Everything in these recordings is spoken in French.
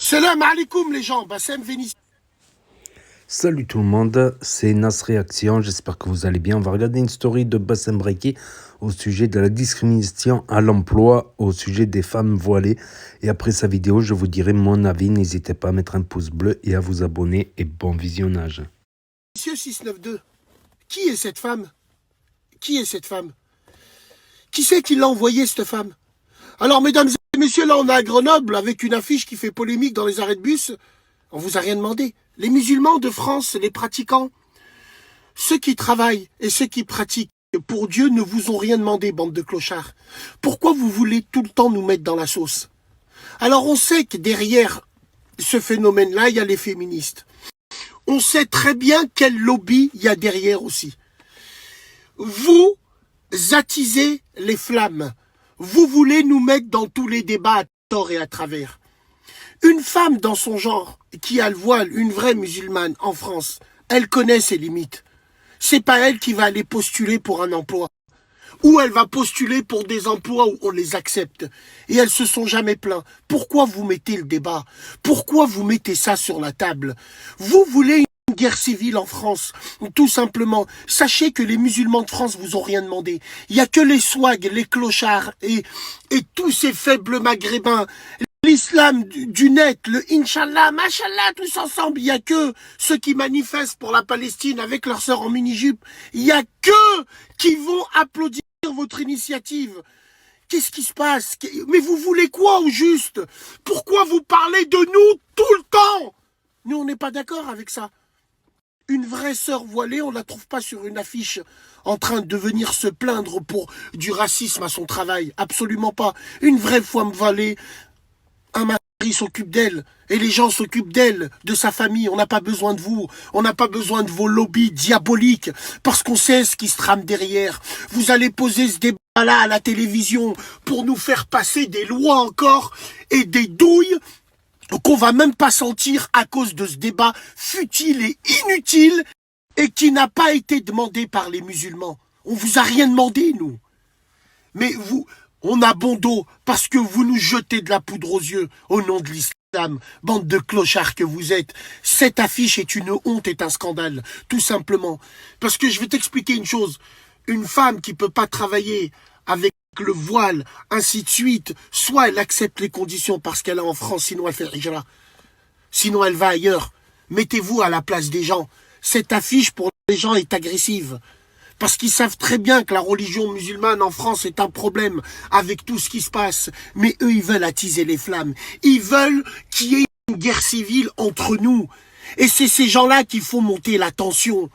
Salam alaikum les gens, Bassem Vénis. Salut tout le monde, c'est Nas Réaction, j'espère que vous allez bien. On va regarder une story de Bassem Breiki au sujet de la discrimination à l'emploi, au sujet des femmes voilées. Et après sa vidéo, je vous dirai mon avis. N'hésitez pas à mettre un pouce bleu et à vous abonner et bon visionnage. Monsieur 692, qui est cette femme? Qui est cette femme? Qui c'est qui l'a envoyée cette femme? Alors mesdames et messieurs, là on est à Grenoble avec une affiche qui fait polémique dans les arrêts de bus. On vous a rien demandé. Les musulmans de France, les pratiquants, ceux qui travaillent et ceux qui pratiquent pour Dieu ne vous ont rien demandé, bande de clochards. Pourquoi vous voulez tout le temps nous mettre dans la sauce? Alors on sait que derrière ce phénomène-là, il y a les féministes. On sait très bien quel lobby il y a derrière aussi. Vous attisez les flammes. Vous voulez nous mettre dans tous les débats à tort et à travers. Une femme dans son genre, qui a le voile, une vraie musulmane en France, elle connaît ses limites. C'est pas elle qui va aller postuler pour un emploi. Ou elle va postuler pour des emplois où on les accepte. Et elles se sont jamais plaintes. Pourquoi vous mettez le débat? Pourquoi vous mettez ça sur la table? Vous voulez une guerre civile en France? Tout simplement. Sachez que les musulmans de France vous ont rien demandé. Il y a que les swags, les clochards et tous ces faibles maghrébins. L'islam du net, le Inch'Allah, Mashallah, tous ensemble, il n'y a que ceux qui manifestent pour la Palestine avec leurs sœurs en mini-jupe. Il n'y a que qui vont applaudir votre initiative. Qu'est-ce qui se passe? Mais vous voulez quoi au juste? Pourquoi vous parlez de nous tout le temps? Nous, on n'est pas d'accord avec ça. Une vraie sœur voilée, on ne la trouve pas sur une affiche en train de venir se plaindre pour du racisme à son travail. Absolument pas. Une vraie femme voilée, un mari s'occupe d'elle et les gens s'occupent d'elle, de sa famille. On n'a pas besoin de vous, on n'a pas besoin de vos lobbies diaboliques parce qu'on sait ce qui se trame derrière. Vous allez poser ce débat-là à la télévision pour nous faire passer des lois encore et des douilles qu'on va même pas sentir à cause de ce débat futile et inutile et qui n'a pas été demandé par les musulmans. On vous a rien demandé, nous. Mais vous, on a bon dos parce que vous nous jetez de la poudre aux yeux au nom de l'islam, bande de clochards que vous êtes. Cette affiche est une honte, est un scandale, tout simplement. Parce que je vais t'expliquer une chose. Une femme qui peut pas travailler avec le voile, ainsi de suite, soit elle accepte les conditions parce qu'elle est en France, sinon elle fait hijra. Sinon elle va ailleurs. Mettez-vous à la place des gens. Cette affiche pour les gens est agressive. Parce qu'ils savent très bien que la religion musulmane en France est un problème avec tout ce qui se passe. Mais eux, ils veulent attiser les flammes. Ils veulent qu'il y ait une guerre civile entre nous. Et c'est ces gens-là qui font monter la tension.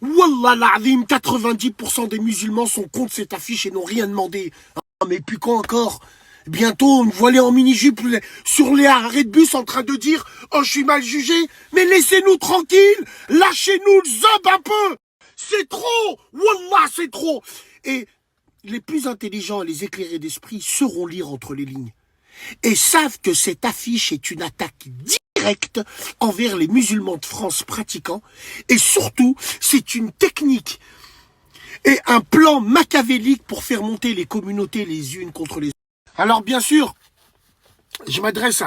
Wallah l'azim, 90% des musulmans sont contre cette affiche et n'ont rien demandé. Ah, mais puis quand encore? Bientôt, me voilà en mini-jupe sur les arrêts de bus en train de dire « Oh, je suis mal jugé !» Mais laissez-nous tranquilles. Lâchez-nous le zob un peu. C'est trop. Wallah, c'est trop. Et les plus intelligents et les éclairés d'esprit sauront lire entre les lignes. Et savent que cette affiche est une attaque directe envers les musulmans de France pratiquants. Et surtout, c'est une technique et un plan machiavélique pour faire monter les communautés les unes contre les autres. Alors bien sûr, je m'adresse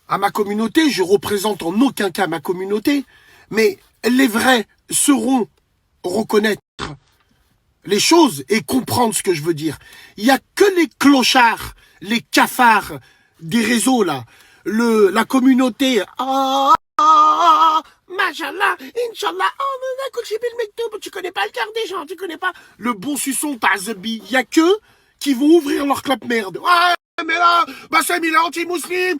à ma communauté, je représente en aucun cas ma communauté, mais les vrais sauront reconnaître les choses et comprendre ce que je veux dire. Il n'y a que les clochards, les cafards des réseaux là, la communauté. Machallah, Inch'Allah, tu connais pas le quart des gens, tu connais pas le bon suçon Tazabi. Il n'y a que qui vont ouvrir leur clap merde. Ouais, mais là, Bassem il est anti-musulman.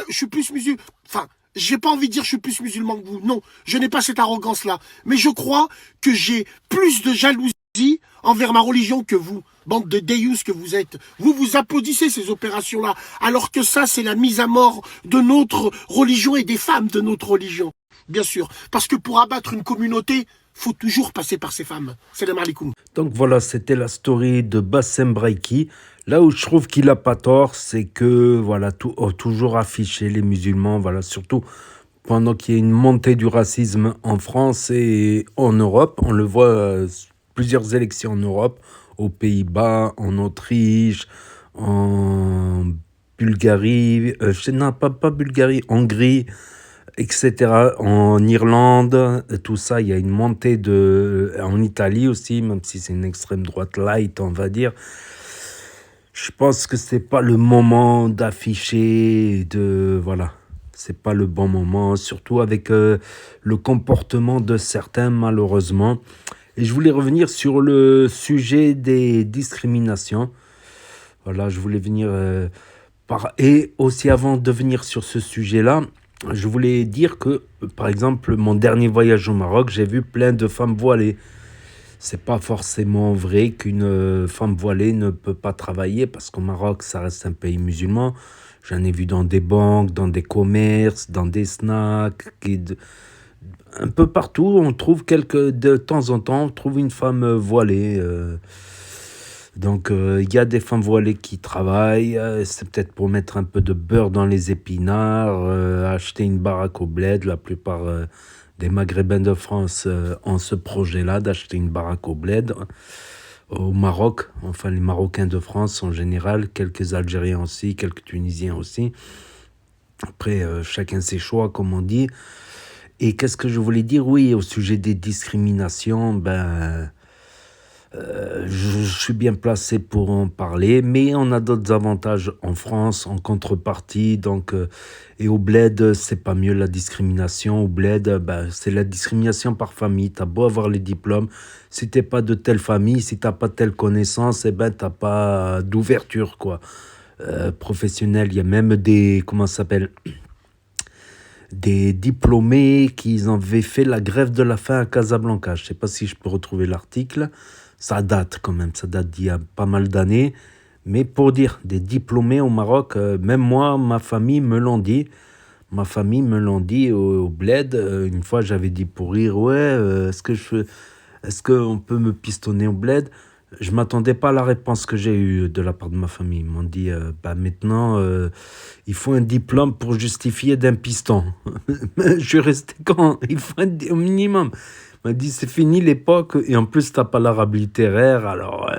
Je suis plus musulman. Enfin, j'ai pas envie de dire je suis plus musulman que vous. Non, je n'ai pas cette arrogance-là. Mais je crois que j'ai plus de jalousie envers ma religion que vous. Bande de déus que vous êtes. Vous vous applaudissez ces opérations-là. Alors que ça, c'est la mise à mort de notre religion et des femmes de notre religion. Bien sûr. Parce que pour abattre une communauté, faut toujours passer par ces femmes. Salam alaikum. Donc voilà, c'était la story de Bassem Breiki. Là où je trouve qu'il n'a pas tort, c'est que voilà, toujours afficher les musulmans, voilà, surtout pendant qu'il y a une montée du racisme en France et en Europe. On le voit, plusieurs élections en Europe, aux Pays-Bas, en Autriche, en Bulgarie, non, pas Bulgarie, Hongrie, etc. En Irlande, tout ça, il y a une montée en Italie aussi, même si c'est une extrême droite light, on va dire. Je pense que c'est pas le moment d'afficher, voilà. C'est pas le bon moment, surtout avec le comportement de certains, malheureusement. Et je voulais revenir sur le sujet des discriminations. Voilà, je voulais venir et aussi avant de venir sur ce sujet-là, je voulais dire que, par exemple, mon dernier voyage au Maroc, j'ai vu plein de femmes voilées. C'est pas forcément vrai qu'une femme voilée ne peut pas travailler parce qu'au Maroc, ça reste un pays musulman. J'en ai vu dans des banques, dans des commerces, dans des snacks, un peu partout. On trouve de temps en temps, on trouve une femme voilée. Donc, il y a des femmes voilées qui travaillent. C'est peut-être pour mettre un peu de beurre dans les épinards, acheter une baraque au bled. La plupart des Maghrébins de France ont ce projet-là d'acheter une baraque au bled. Au Maroc, enfin les Marocains de France en général, quelques Algériens aussi, quelques Tunisiens aussi. Après, chacun ses choix, comme on dit. Et qu'est-ce que je voulais dire? Oui, au sujet des discriminations, je suis bien placé pour en parler, mais on a d'autres avantages en France, en contrepartie. Donc, et au bled, c'est pas mieux la discrimination. Au bled, c'est la discrimination par famille. T'as beau avoir les diplômes, si t'es pas de telle famille, si t'as pas telle connaissance, t'as pas d'ouverture, quoi. Professionnelle. Il y a même comment ça s'appelle? Des diplômés qui avaient fait la grève de la faim à Casablanca. Je sais pas si je peux retrouver l'article. Ça date quand même, ça date d'il y a pas mal d'années. Mais pour dire, des diplômés au Maroc, même moi, ma famille me l'ont dit. Ma famille me l'ont dit au bled. Une fois, j'avais dit pour rire, ouais, est-ce qu'on peut me pistonner au bled? Je m'attendais pas à la réponse que j'ai eue de la part de ma famille. Ils m'ont dit, maintenant, il faut un diplôme pour justifier d'un piston. Je suis resté quand? Il faut au minimum. Il m'a dit, c'est fini l'époque, et en plus, t'as pas l'arabe littéraire, alors...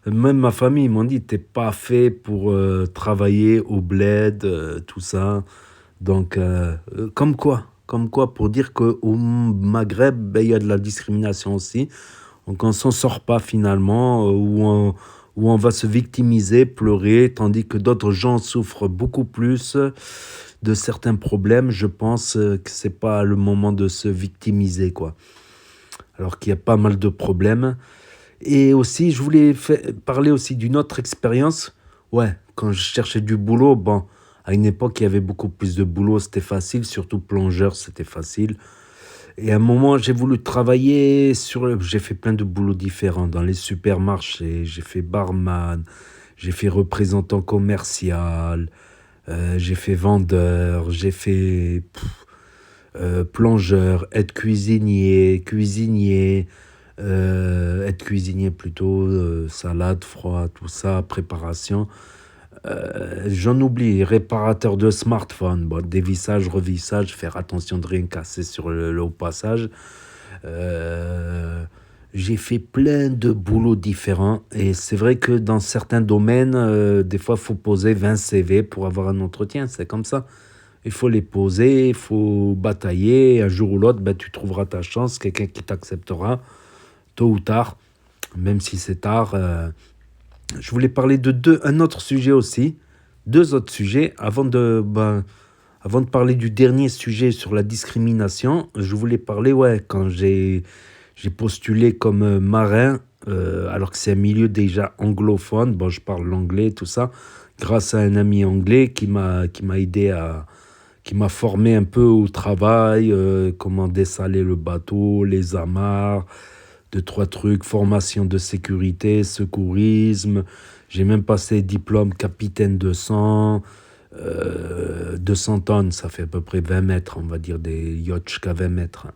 même ma famille, ils m'ont dit, t'es pas fait pour travailler au bled, tout ça. Donc, comme quoi, pour dire qu'au Maghreb, il y a de la discrimination aussi. Donc, on s'en sort pas finalement, où on va se victimiser, pleurer, tandis que d'autres gens souffrent beaucoup plus de certains problèmes. Je pense que c'est pas le moment de se victimiser, quoi. Alors qu'il y a pas mal de problèmes. Et aussi, je voulais parler aussi d'une autre expérience. Ouais, quand je cherchais du boulot, bon, à une époque, il y avait beaucoup plus de boulot, c'était facile, surtout plongeur, c'était facile. Et à un moment, j'ai voulu travailler j'ai fait plein de boulots différents dans les supermarchés. J'ai fait barman, j'ai fait représentant commercial, j'ai fait vendeur, j'ai fait plongeur, aide cuisinier plutôt, salade, froid, tout ça, préparation. J'en oublie, réparateur de smartphone, bon, dévissage, revissage, faire attention de rien casser sur le passage. J'ai fait plein de boulots différents et c'est vrai que dans certains domaines, des fois, il faut poser 20 CV pour avoir un entretien, c'est comme ça. Il faut les poser, il faut batailler. Un jour ou l'autre, tu trouveras ta chance, quelqu'un qui t'acceptera, tôt ou tard, même si c'est tard. Je voulais parler de un autre sujet aussi, deux autres sujets. Avant de parler du dernier sujet sur la discrimination, je voulais parler, ouais, quand j'ai postulé comme marin, alors que c'est un milieu déjà anglophone, bon, je parle l'anglais, tout ça, grâce à un ami anglais qui m'a aidé qui m'a formé un peu au travail, comment dessaler le bateau, les amarres, deux, trois trucs, formation de sécurité, secourisme. J'ai même passé diplôme capitaine de 200 tonnes, ça fait à peu près 20 mètres, on va dire des yachts jusqu'à 20 mètres.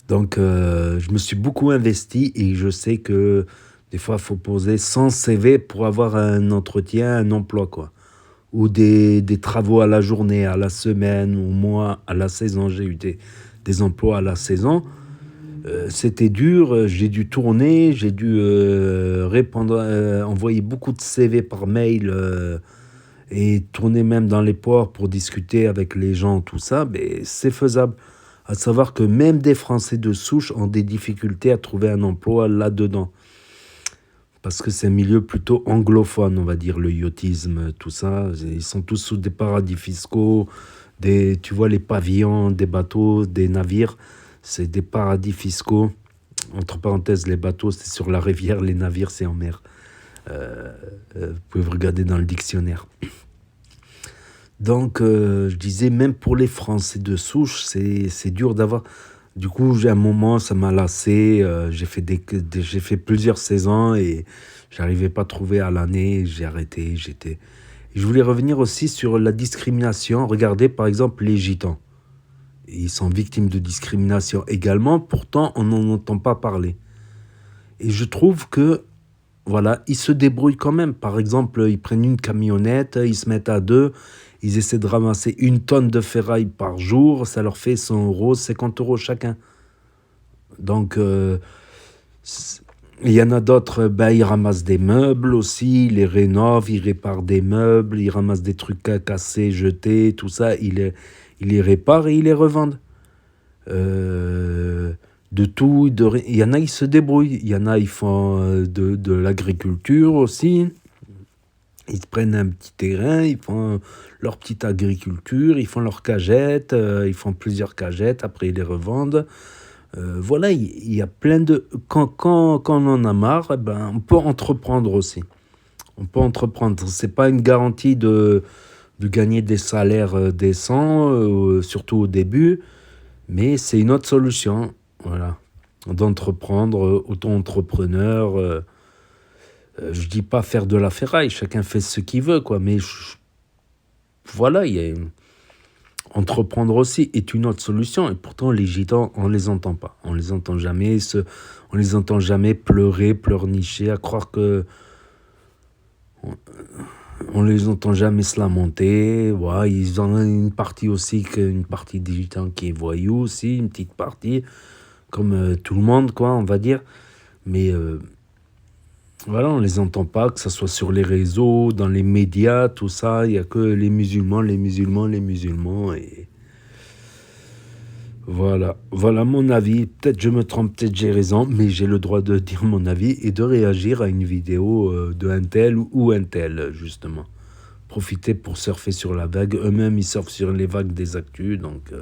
Donc, je me suis beaucoup investi et je sais que des fois, il faut poser 100 CV pour avoir un entretien, un emploi, quoi. Ou des travaux à la journée, à la semaine, au mois, à la saison. J'ai eu des emplois à la saison. C'était dur, j'ai dû tourner, j'ai dû répondre, envoyer beaucoup de CV par mail et tourner même dans les ports pour discuter avec les gens, tout ça, mais c'est faisable. À savoir que même des Français de souche ont des difficultés à trouver un emploi là-dedans. Parce que c'est un milieu plutôt anglophone, on va dire, le yachtisme, tout ça. Ils sont tous sous des paradis fiscaux, tu vois les pavillons des bateaux, des navires, c'est des paradis fiscaux. Entre parenthèses, les bateaux, c'est sur la rivière, les navires, c'est en mer. Vous pouvez regarder dans le dictionnaire. Donc, je disais, même pour les Français de souche, c'est dur d'avoir... Du coup, j'ai un moment, ça m'a lassé. J'ai fait plusieurs saisons et j'arrivais pas à trouver à l'année. J'ai arrêté. Je voulais revenir aussi sur la discrimination. Regardez, par exemple, les Gitans. Ils sont victimes de discrimination également. Pourtant, on n'en entend pas parler. Et je trouve que, voilà, ils se débrouillent quand même. Par exemple, ils prennent une camionnette, ils se mettent à deux. Ils essaient de ramasser 1 tonne de ferraille par jour. Ça leur fait 100 €, 50 € chacun. Donc, il y en a d'autres, ils ramassent des meubles aussi. Ils les rénovent, ils réparent des meubles. Ils ramassent des trucs cassés, jetés, tout ça. Ils les réparent et ils les revendent. De tout. Il y en a, ils se débrouillent. Il y en a, ils font de l'agriculture aussi. Ils prennent un petit terrain, ils font leur petite agriculture, ils font leurs cagettes, ils font plusieurs cagettes, après ils les revendent. Voilà, il y a plein de... Quand on en a marre, on peut entreprendre aussi. On peut entreprendre. C'est pas une garantie de gagner des salaires décents, surtout au début, mais c'est une autre solution. Voilà, d'entreprendre, auto-entrepreneur. Je dis pas faire de la ferraille, chacun fait ce qu'il veut, quoi. Mais voilà, entreprendre aussi est une autre solution. Et pourtant, les Gitans, on les entend pas. On les entend jamais on les entend jamais pleurer, pleurnicher, à croire que on les entend jamais se lamenter. Voilà, ils ont une partie aussi, une partie des Gitans qui est voyou aussi, une petite partie, comme tout le monde, quoi, on va dire. Mais voilà, on les entend pas, que ce soit sur les réseaux, dans les médias, tout ça. Il n'y a que les musulmans. Et voilà mon avis. Peut-être je me trompe, peut-être j'ai raison, mais j'ai le droit de dire mon avis et de réagir à une vidéo de un tel ou un tel, justement. Profitez pour surfer sur la vague. Eux-mêmes, ils surfent sur les vagues des actus, donc...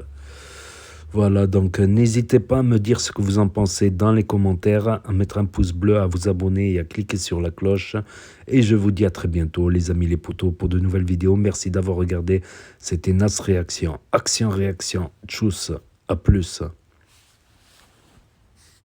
Voilà, donc n'hésitez pas à me dire ce que vous en pensez dans les commentaires, à mettre un pouce bleu, à vous abonner et à cliquer sur la cloche. Et je vous dis à très bientôt, les amis les potos, pour de nouvelles vidéos. Merci d'avoir regardé. C'était Nas Réaction. Action, réaction. Tchuss. À plus.